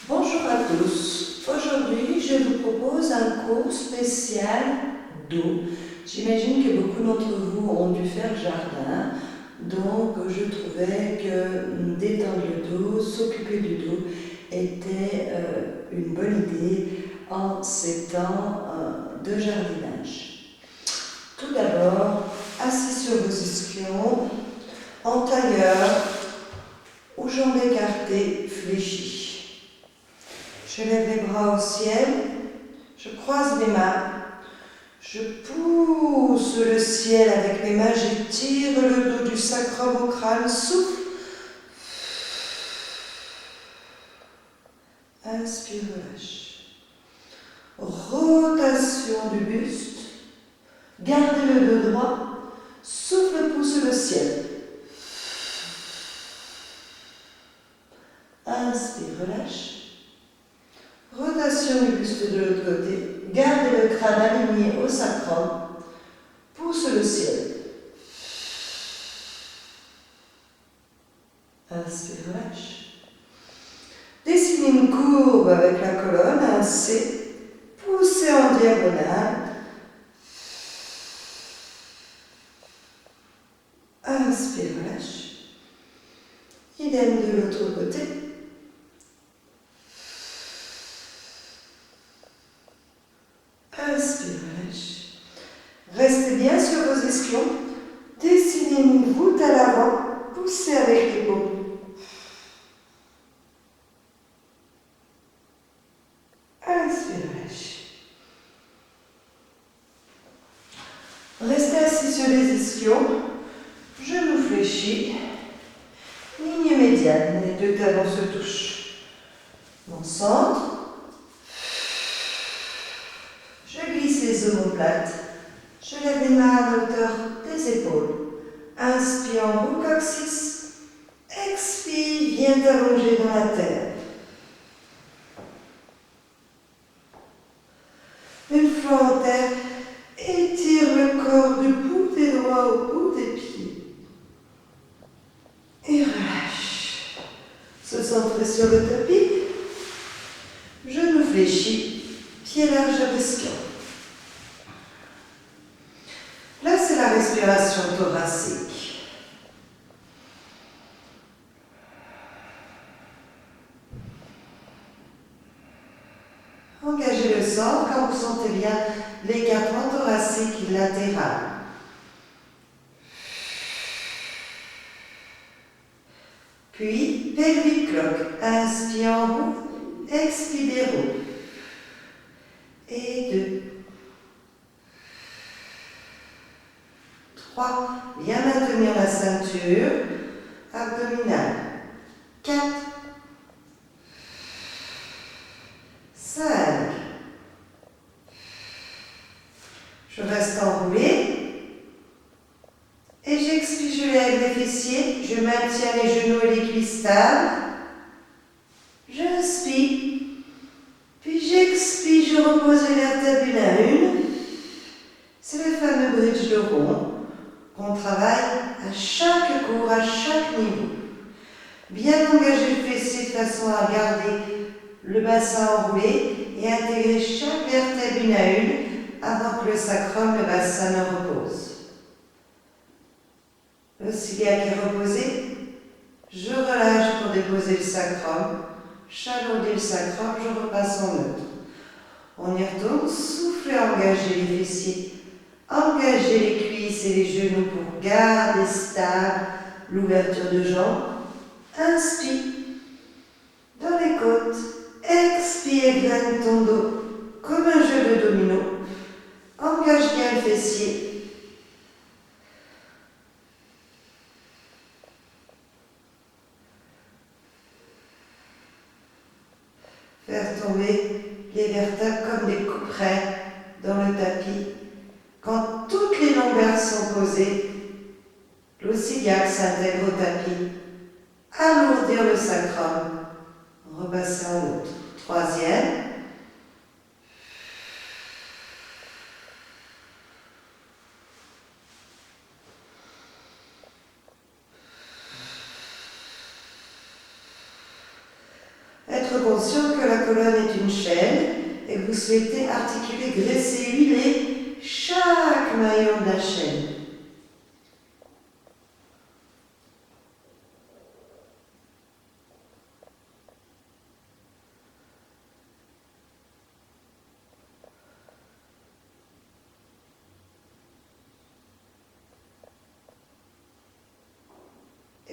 Bonjour à tous. Aujourd'hui, je vous propose un cours spécial dos. J'imagine que beaucoup d'entre vous ont dû faire jardin, donc je trouvais que détendre le dos, s'occuper du dos était une bonne idée en ces temps de jardinage. Tout d'abord, assis sur vos ischions, en tailleur ou jambes écartées, fléchies. Je lève les bras au ciel, je croise mes mains, je pousse le ciel avec mes mains, j'étire le dos du sacrum au crâne, souffle. Inspire, relâche. Rotation du buste, gardez le dos droit, souffle, pousse le ciel. Inspire, relâche. Rotation du buste de l'autre côté, gardez le crâne aligné au sacrum, pousse le ciel. Inspire, relâche. Dessinez une courbe avec la colonne, un C, poussez en diagonale. Inspire, relâche. Idem de l'autre côté. Inspire, relâche. Restez bien sur vos ischions. Dessinez une voûte à l'avant. Poussez avec les paumes. Inspire, relâche. Restez assis sur les ischions. Genoux fléchis. Ligne médiane. Les deux talons se touchent. Mon centre. Je glisse les omoplates. Je lève les mains à hauteur des épaules. Inspire en haut coccyx. Expire, viens t'allonger dans la terre. Une fois en terre, étire le corps du bout des doigts au bout des pieds. Et relâche. Se centrer sur le tapis. Genoux fléchis, pieds larges à l'esquion. Là, c'est la respiration thoracique. Engagez le centre quand vous sentez bien l'écartement thoracique latéral. Puis, pelvic cloque. Inspire en haut, expire haut. Et 2. 3. Bien maintenir la ceinture abdominale. 4. 5. Je reste enroulé. Et j'expire, je lève les fessiers. Je maintiens les genoux et les cuisses stables. J'inspire. Puis j'expire, je repose les vertèbres une à une. C'est le fameux bridge de rond qu'on travaille à chaque cours, à chaque niveau. Bien engager le fessier de façon à garder le bassin enroulé et intégrer chaque vertèbre une à une avant que le sacrum, le bassin ne repose. Le ciliaque est reposé. Je relâche pour déposer le sacrum. Chalauder le sacrum, je repasse en neutre. On y retourne, soufflez, engagez les fessiers. Engagez les cuisses et les genoux pour garder stable l'ouverture de jambes. Inspire dans les côtes. Expire, graine ton dos comme un jeu de domino. Engage bien le fessier. Faire tomber les vertèbres comme des couperets dans le tapis. Quand toutes les longueurs sont posées, l'ossiliaque s'intègre au tapis. Alourdir le sacrum. Repasser en l'autre. 3e. être conscient que la colonne est une chaîne et que vous souhaitez articuler, graisser, huiler chaque maillon de la chaîne.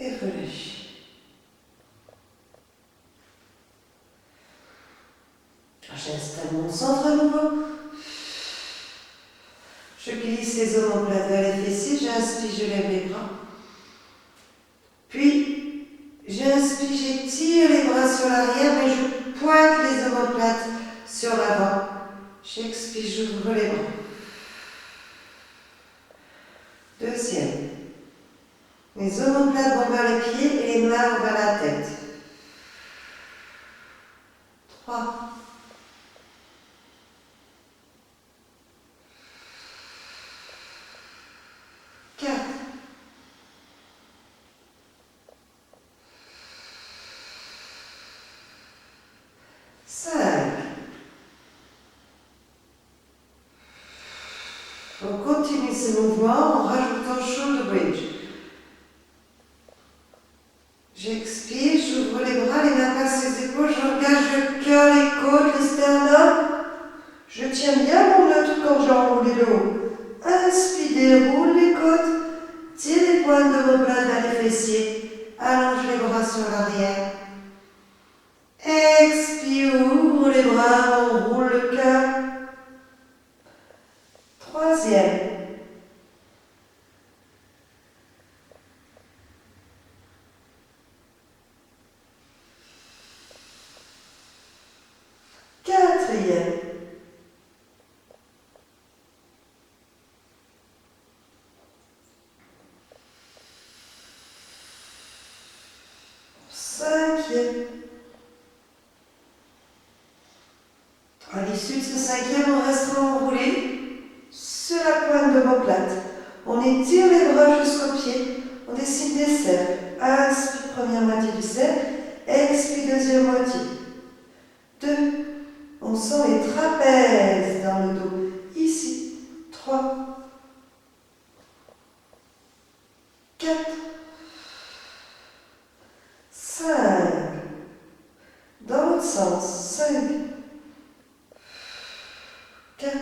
Et relâchez. J'installe mon centre à nouveau. Je glisse les omoplates vers les fessiers, j'inspire, je lève les bras. Puis, j'inspire, j'étire les bras sur l'arrière, mais je pointe les omoplates sur l'avant. J'expire, j'ouvre les bras. Deuxième. Les omoplates vont vers les pieds et les mains vont vers la tête. 3. 4. 5. On continue ce mouvement en rajoutant shoulder bridge. J'expire, j'ouvre les bras, les mains passent les épaules, j'engage le cœur, les côtes, le sternum. Je tiens bien mon neutre quand j'enroule le haut. Inspire, déroule les côtes, tire les pointes de vos bras vers les fessiers, allonge les bras sur l'arrière. Expire, ouvre les bras, enroule le cœur. Troisième. Quatrième. Cinquième. À l'issue de ce cinquième, on restera enroulé sur la pointe de l'omoplate. On étire les bras jusqu'aux pieds. On dessine des cercles. Inspire, première moitié du cercle. Expire, deuxième moitié. 2. On sent les trapèzes dans le dos. Ici. 3. 4. 5. Dans l'autre sens. 5. 4.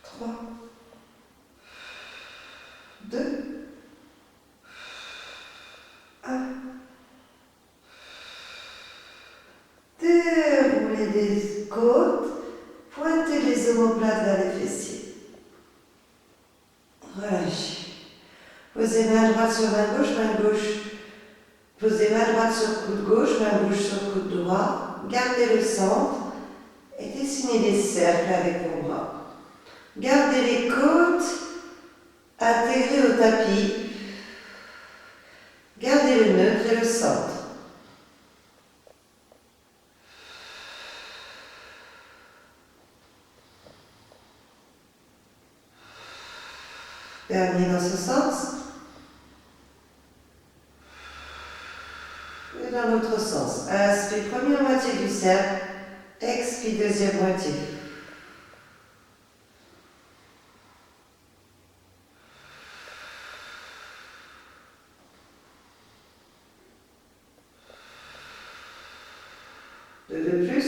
3. 2. 1. Déroulez les côtes, pointez les omoplates vers les fessiers. Relâchez. Posez main droite sur main gauche. Posez main droite sur coude gauche, main gauche sur coude droit. Gardez le centre et dessinez des cercles avec vos bras. Gardez les côtes intégrées au tapis. Gardez le neutre et le centre. Dernier dans ce sens. Et dans l'autre sens. Inspire, première moitié du cercle. Expire, deuxième moitié. Deux de plus.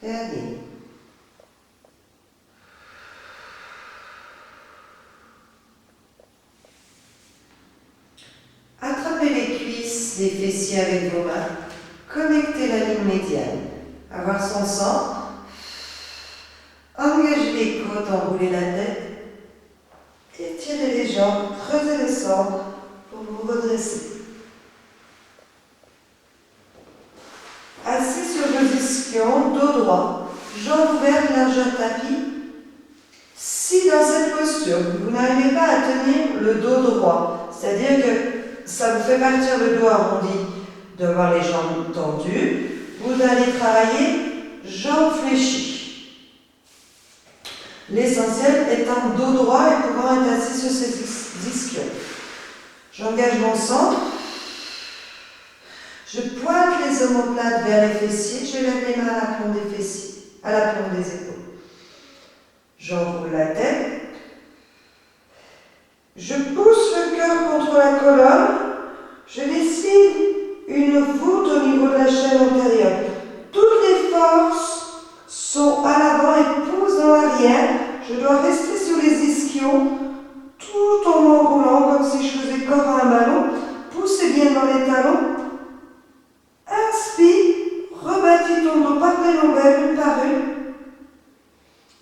Dernier. Attrapez les cuisses des fessiers avec vos mains. Connectez la ligne médiane. Avoir son centre. Engagez les côtes, enroulez la tête. Étirez les jambes, creusez le centre pour vous redresser. Assis sur vos ischions, dos droit, jambes ouvertes, largeur tapis. Si dans cette posture, vous n'arrivez pas à tenir le dos droit, c'est-à-dire que ça vous fait partir le dos arrondi devant les jambes tendues, vous allez travailler jambes fléchies. L'essentiel étant dos droit et pouvant être assis sur ces ischions. J'engage mon centre. Je pointe les omoplates vers les fessiers. Je lève les mains à l'aplomb des fessiers, à l'aplomb des épaules. J'enroule la tête. Je pousse le cœur contre la colonne. Je dessine une voûte au niveau de la chaîne antérieure. Toutes les forces sont à l'avant et poussent dans l'arrière. Je dois rester sur les ischions tout en m'enroulant comme si je faisais corps à un ballon. Poussez bien dans les talons. Inspire, rebâtis ton dos par les lombaires une par une.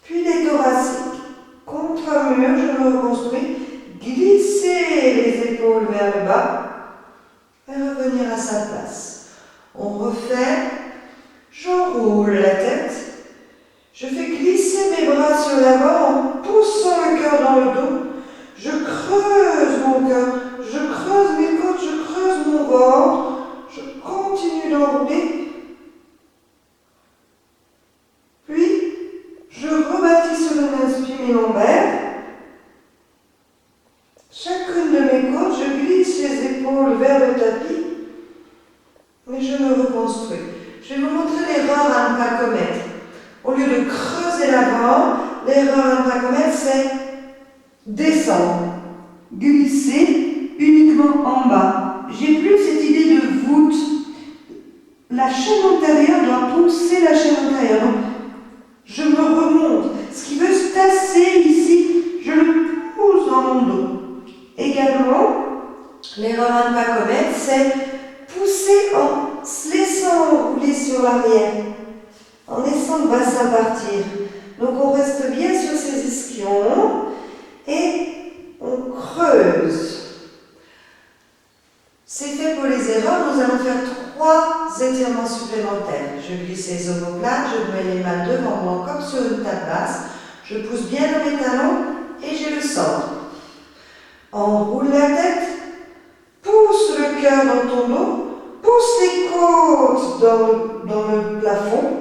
Puis les thoraciques. Contre un mur, je me reconstruis. Glissez les épaules vers le bas et revenir à sa place. On refait. J'enroule la tête. Je fais glisser mes bras sur l'avant en poussant le cœur dans le dos. Je creuse mon cœur, je creuse mes côtes, je creuse mon ventre. Je continue d'enrouler. Puis, je rebâtis sur une inspire mes lombaires. Chacune de mes côtes, je glisse les épaules vers le tapis. Et je me reconstruis. Je vais vous montrer l'erreur à ne pas commettre. Au lieu de creuser l'avant, l'erreur à ne pas commettre, c'est descendre, glisser uniquement en bas. J'ai plus cette idée de voûte. La chaîne antérieure doit pousser la chaîne antérieure. Donc, je me remonte. Ce qui veut se tasser ici, je le pousse dans mon dos. Également, l'erreur à ne pas commettre, c'est pousser en se laissant rouler sur l'arrière, en laissant le bassin partir. Donc on reste bien sur ses ischions et on creuse. C'est fait pour les erreurs. Nous allons faire 3 étirements supplémentaires. Je glisse les omoplates, je mets les mains devant moi comme sur une table basse. Je pousse bien dans mes talons et j'ai le centre. Enroule la tête, pousse le cœur dans ton dos, pousse les côtes dans le plafond,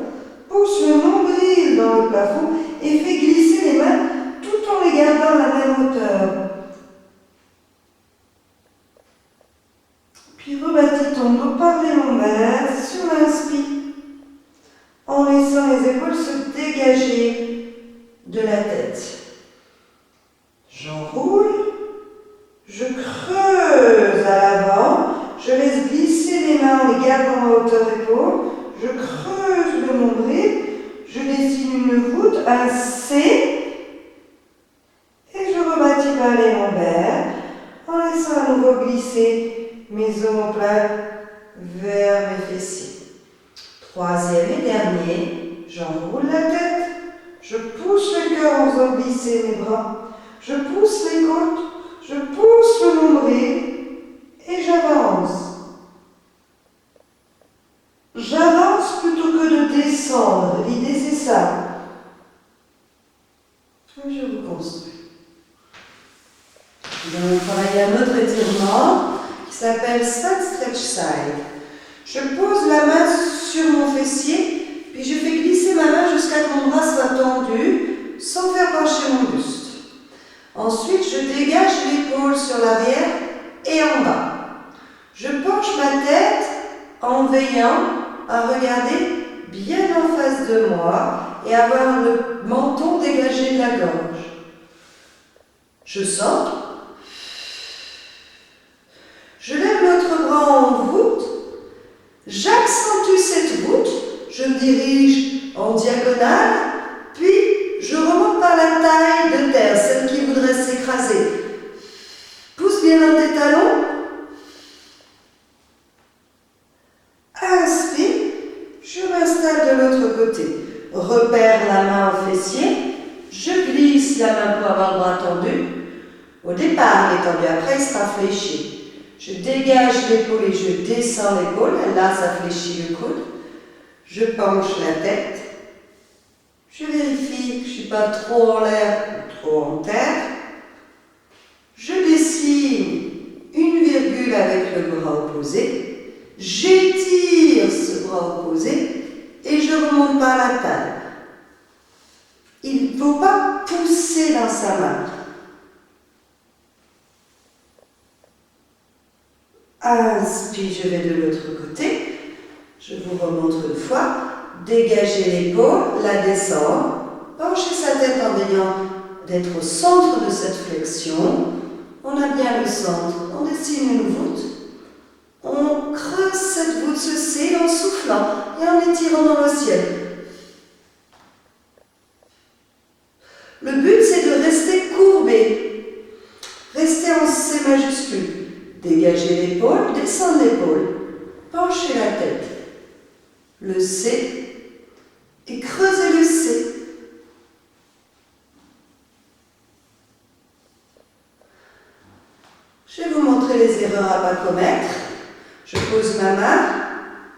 pousse le nombril dans le plafond et fais glisser les mains tout en les gardant à la même hauteur. Puis rebâtis ton dos par les lombaires sur l'inspire en laissant les épaules se dégager de la tête. J'enroule. Je creuse à l'avant, je laisse glisser les mains en les gardant à hauteur épaule, je creuse le nombril, je dessine une voûte, un C, et je rebâtis par les lombaires, en laissant à nouveau glisser mes omoplates vers mes fessiers. 3e et dernier, j'enroule la tête, je pousse le cœur en faisant glisser mes bras, je pousse les côtes, je pousse le nombril et j'avance. J'avance plutôt que de descendre. L'idée, c'est ça. Je vous construis. Nous allons travailler un autre étirement qui s'appelle Side Stretch Side. Je pose la main sur mon fessier, puis je fais glisser ma main jusqu'à ce que mon bras soit tendu, sans faire pencher mon buste. Ensuite, je dégage l'épaule sur l'arrière et en bas. Je penche ma tête en veillant à regarder bien en face de moi et avoir le menton dégagé de la gorge. Je sors. Je lève l'autre bras en voûte. J'accentue cette voûte. Je me dirige en diagonale, puis je remonte par la taille de terre, celle qui voudrait s'écraser. Pousse bien dans tes talons. Inspire. Je m'installe de l'autre côté. Repère la main au fessier. Je glisse la main pour avoir le bras tendu. Au départ, il est tendu. Après, il sera fléchi. Je dégage l'épaule et je descends l'épaule. Là, ça fléchit le coude. Je penche la tête. Je vérifie que je ne suis pas trop en l'air ou trop en terre. Je dessine une virgule avec le bras opposé. J'étire ce bras opposé et je remonte par la taille. Il ne faut pas pousser dans sa main. Inspire, je vais de l'autre côté. Je vous remontre une fois. Dégagez l'épaule, la descendre. Penchez sa tête en veillant d'être au centre de cette flexion. On a bien le centre. On dessine une voûte. On creuse cette voûte, ce C, en soufflant et en étirant dans le ciel. Le but, c'est de rester courbé. Rester en C majuscule. Dégagez l'épaule, descendre l'épaule. Penchez la tête. Le C et creusez le C. Je vais vous montrer les erreurs à ne pas commettre. Je pose ma main,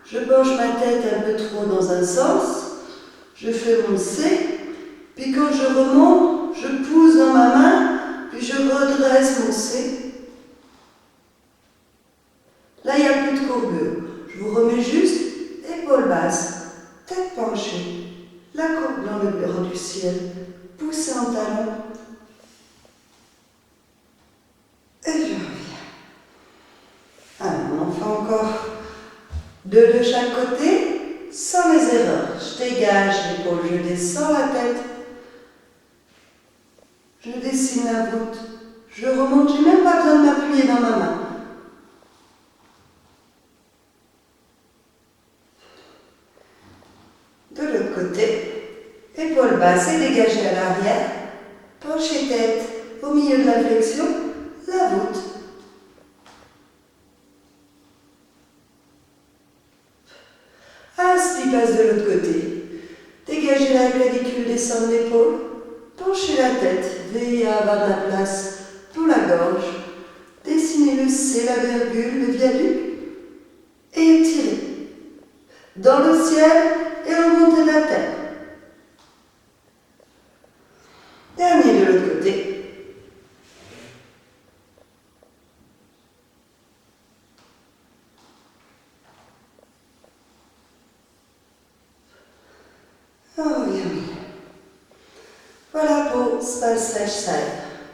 je penche ma tête un peu trop dans un sens, je fais mon C, puis quand je remonte, je pousse dans ma main, puis je redresse mon C. Là, il n'y a plus de courbure. Je vous remets juste épaule basse, tête penchée, la courbe dans le bureau du ciel, poussez en talon. Et je reviens. Alors, on en fait encore deux de chaque côté, sans les erreurs. Je dégage l'épaule, je descends la tête. Je dessine la voûte. Je remonte, je n'ai même pas besoin de m'appuyer dans ma main. De l'autre côté, épaule basse et dégagée à l'arrière. Penchez tête au milieu de la flexion, la voûte. Inspire, passe de l'autre côté. Dégagez la clavicule, descendre l'épaule. Penchez la tête, veillez à avoir de la place pour la gorge. Dessinez le C, la virgule, le viaduc. Et étirez. Dans le ciel et remontez la tête. Dernier de l'autre côté. Oh oui, oui. Voilà pour Spal Sage Side.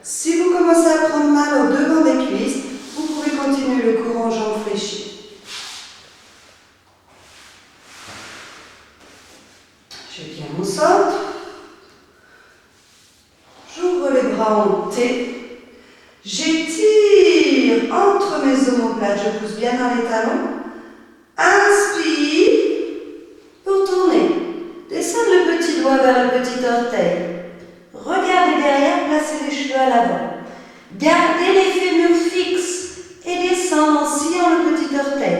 Si vous commencez à prendre mal au devant des cuisses, vous pouvez continuer le cours en jambes fléchies. Je viens au centre. J'ouvre les bras en T. J'étire entre mes omoplates. Je pousse bien dans les talons. Inspire pour tourner. Descendre le petit doigt vers le petit orteil. Regardez derrière, placez les cheveux à l'avant. Gardez les fémurs fixes et descendre en sciant le petit orteil.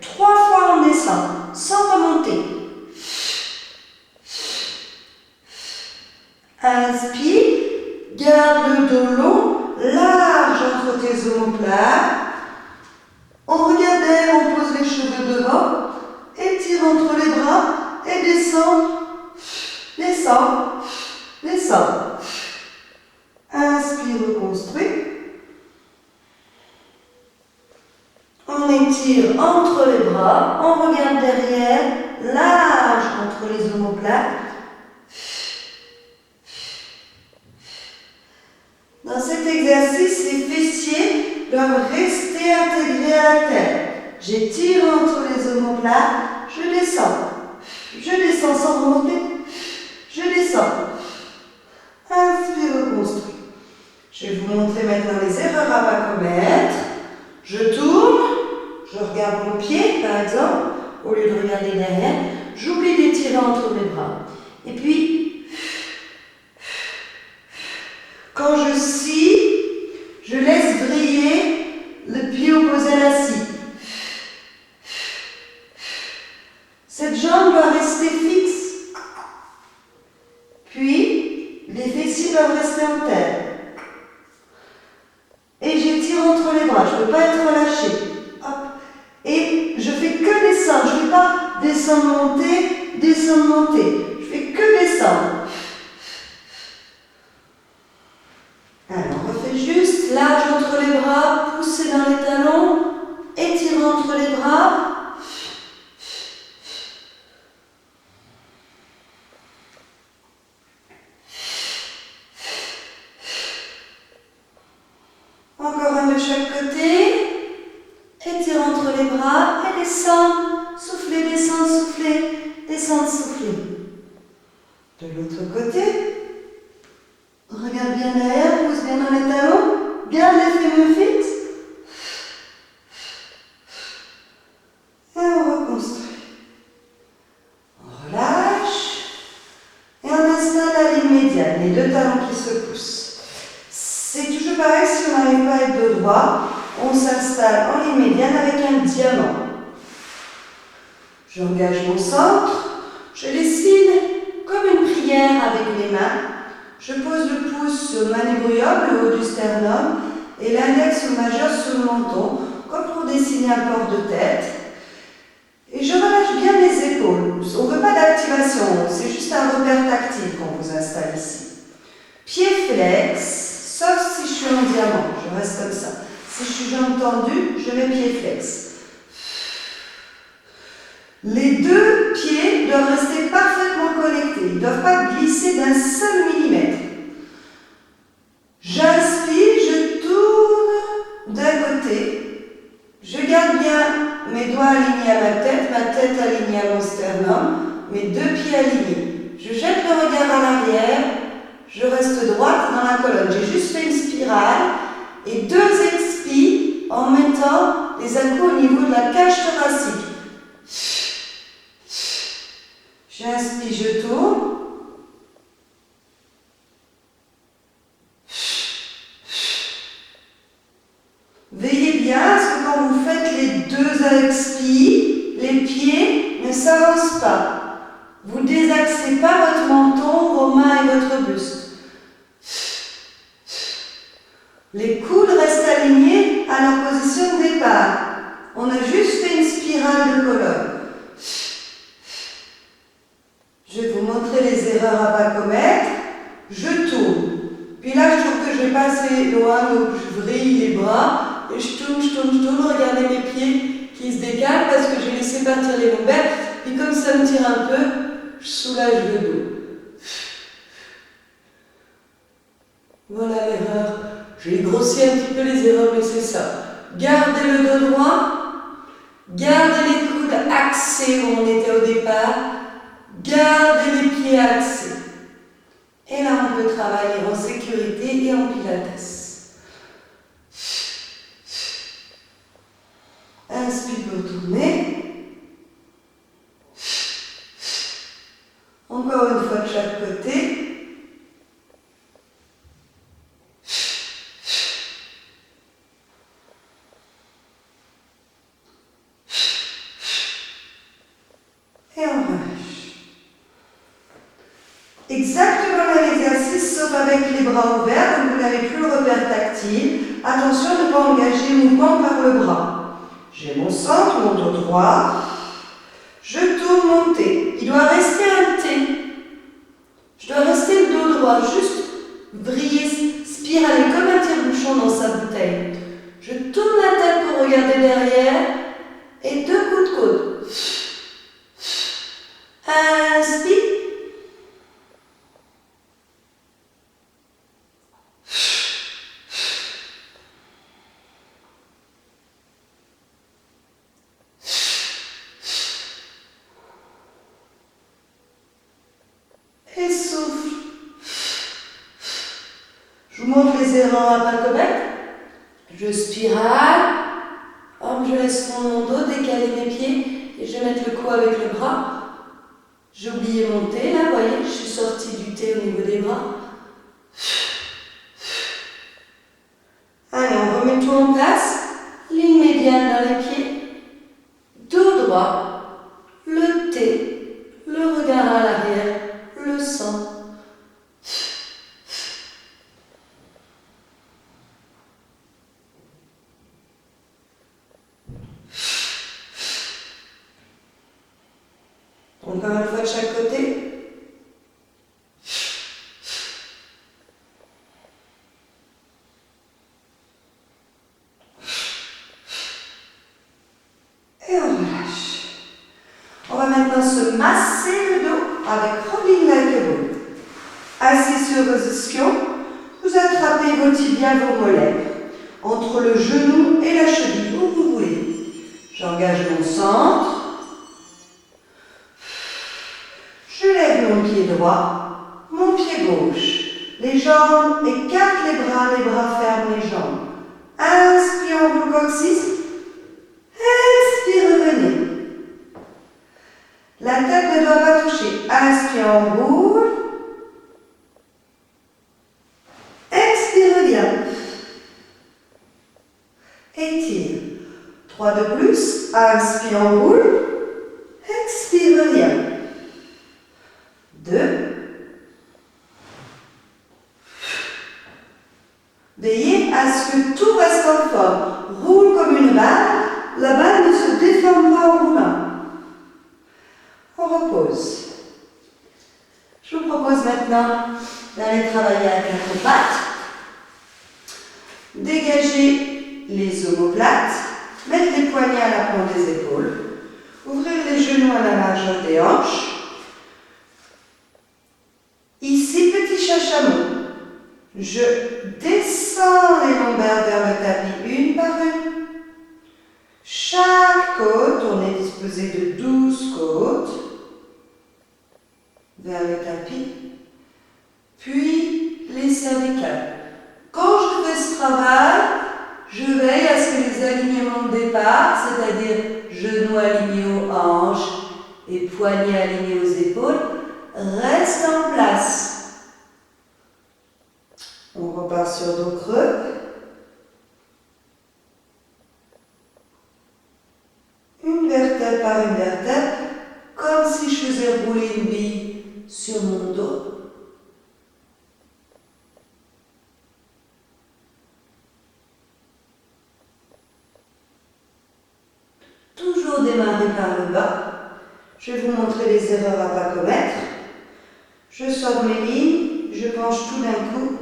3 fois on descend, sans remonter. Inspire, garde le dos long, large entre tes omoplates. On regarde derrière, on pose les cheveux devant, étire entre les bras et descend, descend, descend. Inspire, reconstruit. On étire entre les bras, on regarde derrière, large entre les omoplates. Dans cet exercice, les fessiers doivent rester intégrés à la terre. J'étire entre les omoplates, je descends sans remonter, je descends. Inspire, reconstruit. Je vais vous montrer maintenant les erreurs à ne pas commettre. Je tourne, je regarde mon pied par exemple, au lieu de regarder derrière, j'oublie d'étirer entre mes bras. Et puis, quand je scie, je laisse vriller le pied opposé à la scie. Cette jambe doit rester fixe. Puis, les fessiers doivent rester en terre. Et j'étire entre les bras, je ne peux pas être relâché. Hop. Et je fais que descendre, je ne fais pas descendre, monter, descendre, monter. Je fais que descendre. Alors, on refait juste large entre les bras, pousser dans les talons, étirer entre les bras. Encore un de chaque côté. Étire sans souffler. De l'autre côté, regarde bien derrière, pousse bien dans les talons, garde les fémurs fixes. Et on reconstruit. On relâche. Et on installe la ligne médiane, les deux talons qui se poussent. C'est toujours pareil, si on n'arrive pas à être dos droit, on s'installe en ligne médiane avec un diamant. J'engage mon centre, je dessine comme une prière avec les mains. Je pose le pouce sur le manubrium, le haut du sternum, et l'index ou le majeur sur le menton, comme pour dessiner un port de tête. Et je relâche bien les épaules. On ne veut pas d'activation, c'est juste un repère tactile qu'on vous installe ici. Pied flex, sauf si je suis en diamant, je reste comme ça. Si je suis jambe tendue, je mets pied flex. Les deux pieds doivent rester parfaitement connectés, ils ne doivent pas glisser d'un seul millimètre. J'inspire, je tourne d'un côté, je garde bien mes doigts alignés à ma tête alignée à mon sternum, mes deux pieds alignés. Je jette le regard à l'arrière, je reste droite dans la colonne. J'ai juste fait une spirale et deux expis en mettant les à-coups au niveau de la cage thoracique. J'inspire, je tourne. Veillez bien à ce que quand vous faites les deux expis, les pieds ne s'avancent pas. Vous désaxez pas votre menton, vos mains et votre buste. Les coudes restent alignés à leur position de départ. On a juste fait une spirale de colonne. Je vais vous montrer les erreurs à ne pas commettre. Je tourne. Puis là, je trouve que je vais pas assez loin, donc je vrille les bras. Et je tourne. Regardez mes pieds qui se décalent parce que j'ai laissé partir les lombaires. Et comme ça me tire un peu, je soulage le dos. Voilà l'erreur. J'ai grossi un petit peu les erreurs, mais c'est ça. Gardez le dos droit. Gardez les coudes axés où on était au départ. Gardez les pieds axés. Et là, on peut travailler en sécurité et en pilates. Inspire pour tourner. Encore une fois de chaque côté. Et on relâche. Exactement le même exercice, sauf avec les bras ouverts, donc vous n'avez plus le repère tactile. Attention de ne pas engager le mouvement par le bras. J'ai mon centre, mon dos droit. Je tourne mon T. Il doit rester un T. Je dois rester le dos droit, juste vriller, spiraler comme un tire-bouchon dans sa bouteille. Je tourne la tête pour regarder derrière et deux coups de coude. Inspire. Et souffle. Je vous montre les erreurs à ne pas commettre. Je spirale. Hop, je laisse mon dos, décaler mes pieds et je vais mettre le cou avec le bras. J'ai oublié mon T là, vous voyez, je suis sortie du T au niveau des bras. Allez, on remet tout en place. Ligne médiane dans les pieds. Dos droit. Le T. Le regard à l'arrière. Le centre. Encore une fois de chaque côté. Et on relâche. On va maintenant se masser le dos avec Rolling Like a Ball. Assis sur vos ischions, vous attrapez vos tibias, vos mollets, entre le genou et la cheville, où vous voulez. J'engage mon centre. Je lève mon pied droit, mon pied gauche. Les jambes, écarte les bras ferment les jambes. Inspire, on roule coccyx. Expire, revenez. La tête ne doit pas toucher. Inspire, on roule. Expire, reviens. Étire. 3 de plus. Inspire, on roule. Expire, reviens. 2. Veillez à ce que tout reste en forme. Roule comme une balle. La balle ne se déforme pas en roulant. On repose. Je vous propose maintenant d'aller travailler à 4 pattes. Dégager les omoplates. Mettre les poignets à la pointe des épaules. Ouvrir les genoux à la largeur des hanches. Ici, petit chachameau. Je descends les lombaires vers le tapis une par une. Chaque côte, on est disposé de 12 côtes vers le tapis. Puis les cervicales. Quand je fais ce travail, je veille à ce que les alignements de départ, c'est-à-dire genoux alignés aux hanches et poignets alignés aux épaules, restent en place. On repart sur dos creux. Une vertèbre par une vertèbre, comme si je faisais rouler une bille sur mon dos. Toujours démarrer par le bas. Je vais vous montrer les erreurs à ne pas commettre. Je sors mes lignes, je penche tout d'un coup.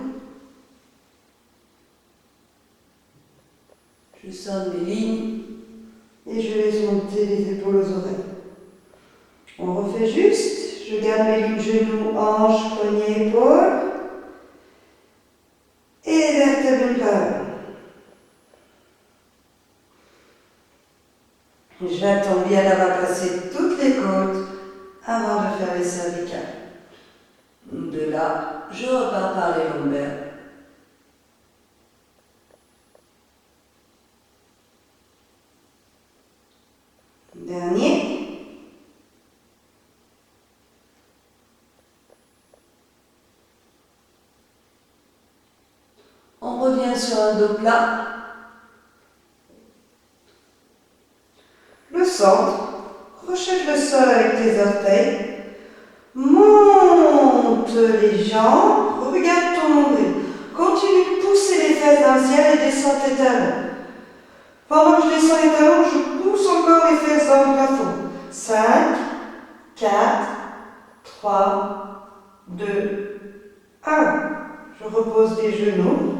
Je sors mes lignes et je laisse monter les épaules aux oreilles. On refait juste. Je garde mes lignes genoux, hanches, poignets, épaules. Et les vertèbres une par une. J'attends bien d'avoir passé toutes les côtes avant de faire les cervicales. De là, je repars par les lombaires. Dernier. On revient sur un dos plat. Le centre. Recherche le sol avec tes orteils. Monte les jambes. Regarde ton nombril. Continue de pousser les fesses dans le ciel et descends tes talons. Pendant que je descends les talons, je pousse encore les fesses dans le plafond. 5, 4, 3, 2, 1. Je repose les genoux.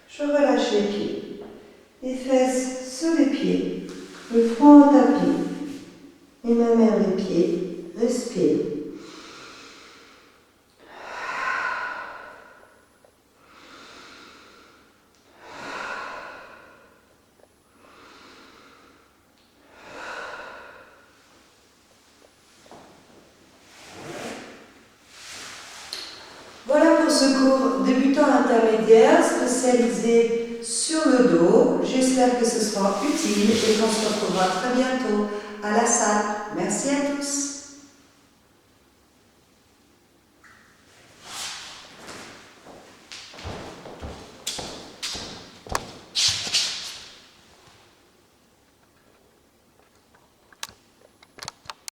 Je relâche les pieds. Les fesses sur les pieds. Le front au tapis. Les mains vers les pieds. Respire. Voilà pour ce cours débutant intermédiaire spécialisé sur le dos. J'espère que ce sera utile et qu'on se retrouvera très bientôt à la salle. Merci à tous.